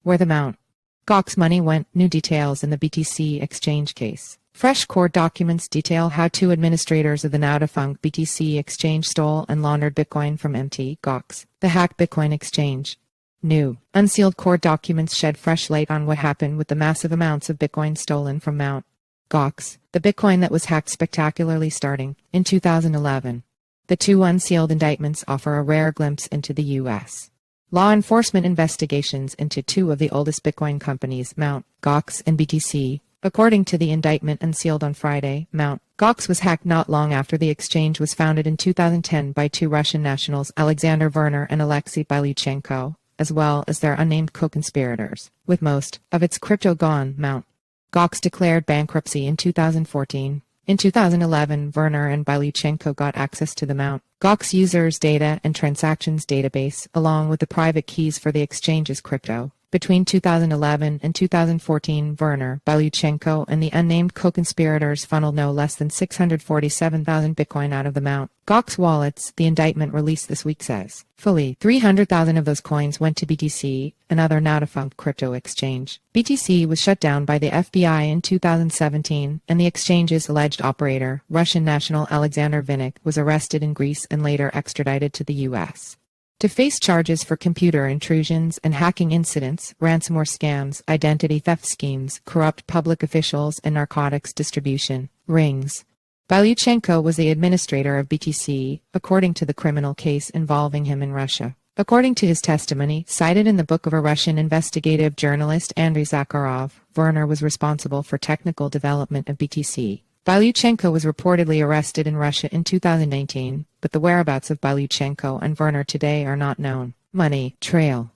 Where the Mt.Gox money went, new details in the BTC exchange case. Fresh court documents detail how two administrators of the now-defunct BTC exchange stole and laundered Bitcoin from Mt.Gox, the hacked Bitcoin exchange. New, unsealed court documents shed fresh light on what happened with the massive amounts of Bitcoin stolen from Mt.Gox, the Bitcoin that was hacked spectacularly starting in 2011. The two unsealed indictments offer a rare glimpse into the U.S. law enforcement investigations into two of the oldest Bitcoin companies, Mt.Gox and BTC. According to the indictment unsealed on Friday, Mt.Gox was hacked not long after the exchange was founded in 2010 by two Russian nationals, Verner and Alexey Bilyuchenko, as well as their unnamed co-conspirators. With most of its crypto gone, Mt.Gox declared bankruptcy in 2014. In 2011, Verner and Bilyuchenko got access to the Mt.Gox users' data and transactions database, along with the private keys for the exchange's crypto. Between 2011 and 2014, Verner, Bilyuchenko, and the unnamed co-conspirators funneled no less than 647,000 Bitcoin out of the Mt.Gox wallets, the indictment released this week says. Fully 300,000 of those coins went to BTC, another now-defunct crypto exchange. BTC was shut down by the FBI in 2017, and the exchange's alleged operator, Russian national Alexander Vinnik, was arrested in Greece and later extradited to the U.S. to face charges for computer intrusions and hacking incidents, ransomware scams, identity theft schemes, corrupt public officials, and narcotics distribution rings. Bilyuchenko was the administrator of BTC, according to the criminal case involving him in Russia. According to his testimony, cited in the book of a Russian investigative journalist Andrei Zakharov, Verner was responsible for technical development of BTC. Bilyuchenko was reportedly arrested in Russia in 2019, but the whereabouts of Bilyuchenko and Verner today are not known. Money trail.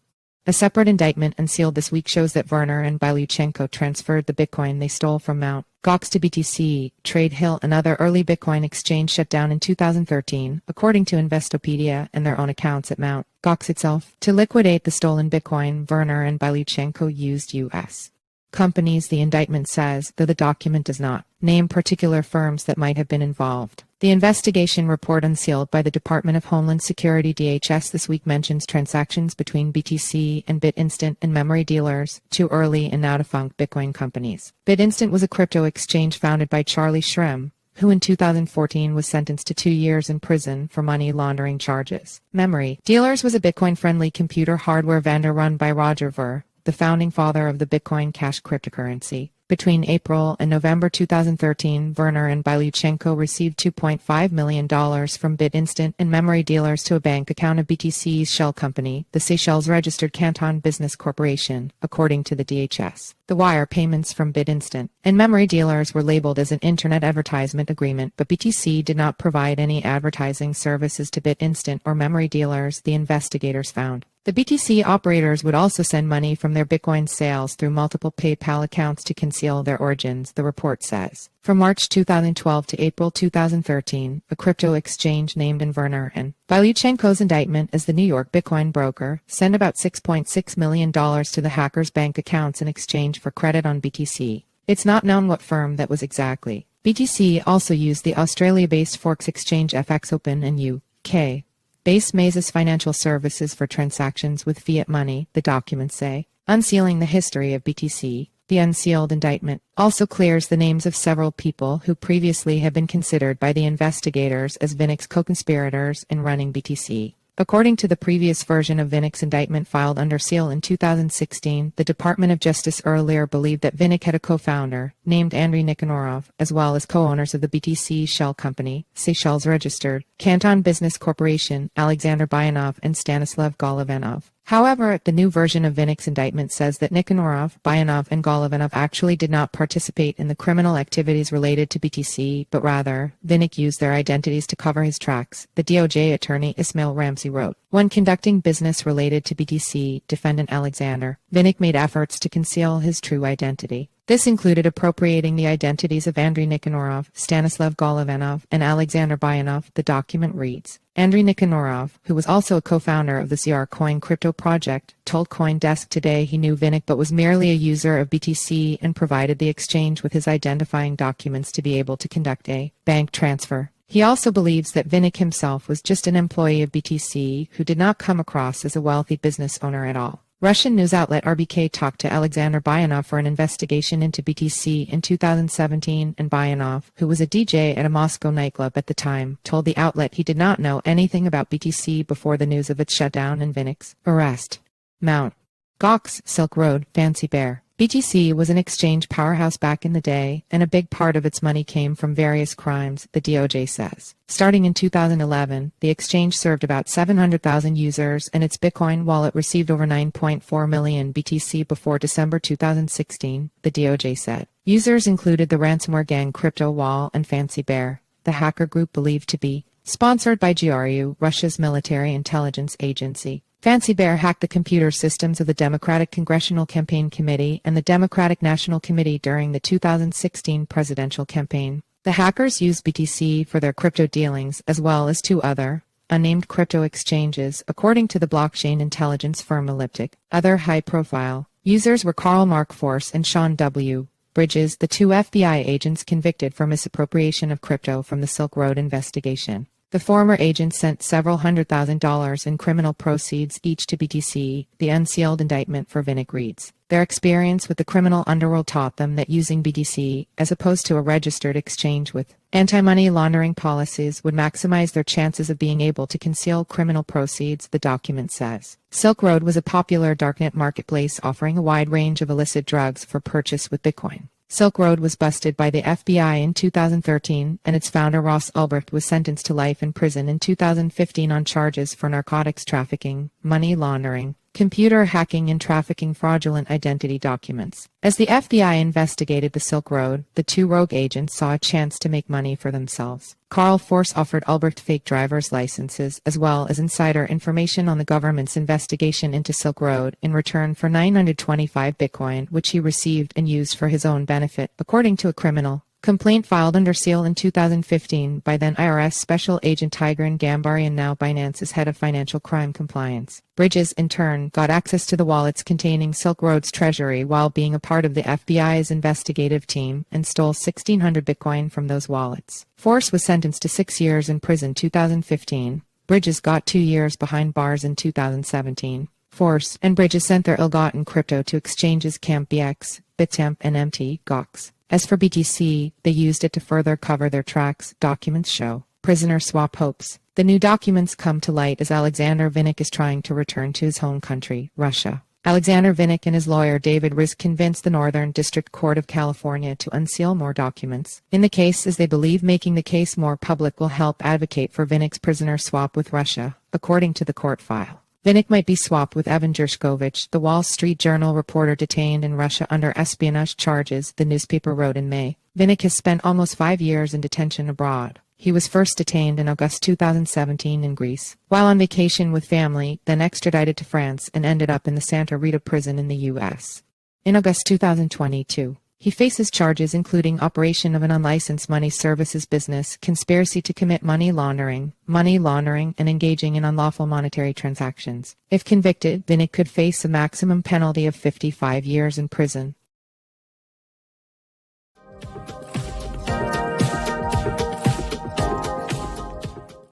A separate indictment unsealed this week shows that Verner and Bilyuchenko transferred the Bitcoin they stole from Mt.Gox to BTC. Trade Hill, another early Bitcoin exchange, shut down in 2013, according to Investopedia and their own accounts at Mt.Gox itself. To liquidate the stolen Bitcoin, Verner and Bilyuchenko used U.S. companies, the indictment says, though the document does not name particular firms that might have been involved. The investigation report unsealed by the Department of Homeland Security (DHS) this week mentions transactions between BTC and BitInstant and memory dealers, two early and now-defunct Bitcoin companies. BitInstant was a crypto exchange founded by Charlie Shrem, who in 2014 was sentenced to 2 years in prison for money laundering charges. Memory Dealers was a Bitcoin-friendly computer hardware vendor run by Roger Ver, the founding father of the Bitcoin Cash cryptocurrency. Between April and November 2013, Verner and Bilyuchenko received $2.5 million from BitInstant and memory dealers to a bank account of BTC's shell company, the Seychelles-registered Canton Business Corporation, according to the DHS. The wire payments from BitInstant and memory dealers were labeled as an internet advertisement agreement, but BTC did not provide any advertising services to BitInstant or memory dealers, the investigators found. The BTC operators would also send money from their Bitcoin sales through multiple PayPal accounts to conceal their origins, the report says. From March 2012 to April 2013, a crypto exchange named in Verner and Bilyuchenko's indictment as the New York Bitcoin broker sent about $6.6 million to the hackers' bank accounts in exchange for credit on BTC. It's not known what firm that was exactly. BTC also used the Australia-based Forex exchange FX Open and UK based Mazes Financial Services for transactions with fiat money, the documents say. Unsealing the history of BTC, the unsealed indictment also clears the names of several people who previously have been considered by the investigators as Vinnik's co-conspirators in running BTC. According to the previous version of Vinnik's indictment filed under seal in 2016, the Department of Justice earlier believed that Vinnik had a co-founder, named Andrei Nikinorov, as well as co-owners of the BTC shell company, Seychelles-registered Canton Business Corporation, Alexander Bilyuchenko and Stanislav Golovanov. However, the new version of Vinnik's indictment says that Nikinorov, Bilyuchenko, and Golovanov actually did not participate in the criminal activities related to BTC, but rather, Vinnik used their identities to cover his tracks, the DOJ attorney Ismail Ramsey wrote. When conducting business related to BTC, defendant Alexander Vinnik made efforts to conceal his true identity. This included appropriating the identities of Andrei Nikinorov, Stanislav Golovanov, and Alexander Bilyuchenko, the document reads. Andrei Nikinorov, who was also a co-founder of the CR Coin crypto project, told CoinDesk today he knew Vinnik but was merely a user of BTC and provided the exchange with his identifying documents to be able to conduct a bank transfer. He also believes that Vinnik himself was just an employee of BTC who did not come across as a wealthy business owner at all. Russian news outlet RBK talked to Alexander Bilyuchenko for an investigation into BTC in 2017, and Bilyuchenko, who was a DJ at a Moscow nightclub at the time, told the outlet he did not know anything about BTC before the news of its shutdown and Vinnik's arrest. Mt.Gox, Silk Road, Fancy Bear. BTC was an exchange powerhouse back in the day, and a big part of its money came from various crimes, the DOJ says. Starting in 2011, the exchange served about 700,000 users, and its Bitcoin wallet received over 9.4 million BTC before December 2016, the DOJ said. Users included the ransomware gang Crypto Wall and Fancy Bear, the hacker group believed to be sponsored by GRU, Russia's military intelligence agency. Fancy Bear hacked the computer systems of the Democratic Congressional Campaign Committee and the Democratic National Committee during the 2016 presidential campaign. The hackers used BTC for their crypto dealings as well as two other, unnamed crypto exchanges, according to the blockchain intelligence firm Elliptic. Other high-profile users were Karl Mark Force and Sean W. Bridges, the two FBI agents convicted for misappropriation of crypto from the Silk Road investigation. The former agents sent several $100,000 in criminal proceeds each to BTC, the unsealed indictment for Vinnik reads. Their experience with the criminal underworld taught them that using BTC, as opposed to a registered exchange with anti-money laundering policies, would maximize their chances of being able to conceal criminal proceeds, the document says. Silk Road was a popular darknet marketplace offering a wide range of illicit drugs for purchase with Bitcoin. Silk Road was busted by the FBI in 2013, and its founder Ross Ulbricht was sentenced to life in prison in 2015 on charges for narcotics trafficking, money laundering, computer hacking, and trafficking fraudulent identity documents. As the FBI investigated the Silk Road, the two rogue agents saw a chance to make money for themselves. Karl Force offered Ulbricht fake driver's licenses as well as insider information on the government's investigation into Silk Road in return for 925 Bitcoin, which he received and used for his own benefit, according to a criminal complaint filed under seal in 2015 by then IRS Special Agent Tigran Gambarian, now Binance's head of financial crime compliance. Bridges, in turn, got access to the wallets containing Silk Road's treasury while being a part of the FBI's investigative team and stole 1,600 Bitcoin from those wallets. Force was sentenced to 6 years in prison 2015. Bridges got 2 years behind bars in 2017. Force and Bridges sent their ill-gotten crypto to exchanges CampBX, Bitstamp, and Mt.Gox. As for BTC, they used it to further cover their tracks, documents show. Prisoner swap hopes. The new documents come to light as Alexander Vinnik is trying to return to his home country, Russia. Alexander Vinnik and his lawyer David Risk convinced the Northern District Court of California to unseal more documents in the case, as they believe making the case more public will help advocate for Vinnik's prisoner swap with Russia, according to the court file. Vinnik might be swapped with Evan Gershkovich, the Wall Street Journal reporter detained in Russia under espionage charges, the newspaper wrote in May. Vinnik has spent almost 5 years in detention abroad. He was first detained in August 2017 in Greece, while on vacation with family, then extradited to France and ended up in the Santa Rita prison in the U.S. In August 2022. He faces charges including operation of an unlicensed money services business, conspiracy to commit money laundering, and engaging in unlawful monetary transactions. If convicted, Vinnik could face a maximum penalty of 55 years in prison.